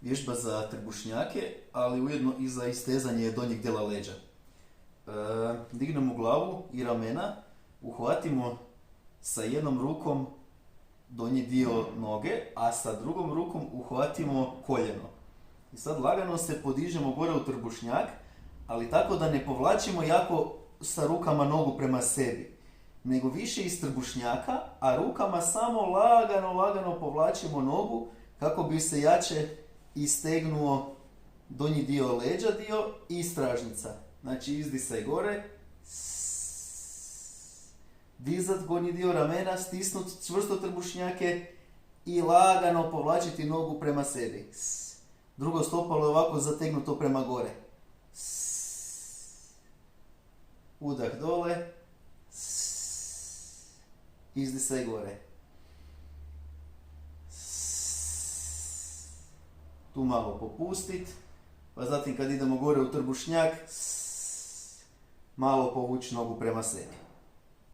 vježba za trbušnjake, ali ujedno i za istezanje donjeg dijela leđa. Dignemo glavu i ramena, uhvatimo sa jednom rukom donji dio noge, a sa drugom rukom uhvatimo koljeno. I sad lagano se podižemo gore u trbušnjak, ali tako da ne povlačimo jako sa rukama nogu prema sebi, nego više iz trbušnjaka, a rukama samo lagano povlačimo nogu kako bi se jače istegnuo donji dio leđa i stražnica. Znači izdisaj gore, dizat gornji dio ramena, stisnut čvrsto trbušnjake i lagano povlačiti nogu prema sebi. Drugo stopalo je ovako zategnuto prema gore. Udah dole, izdisaj gore. Tu malo popustit, pa zatim kad idemo gore u trbušnjak, malo povući nogu prema sebi.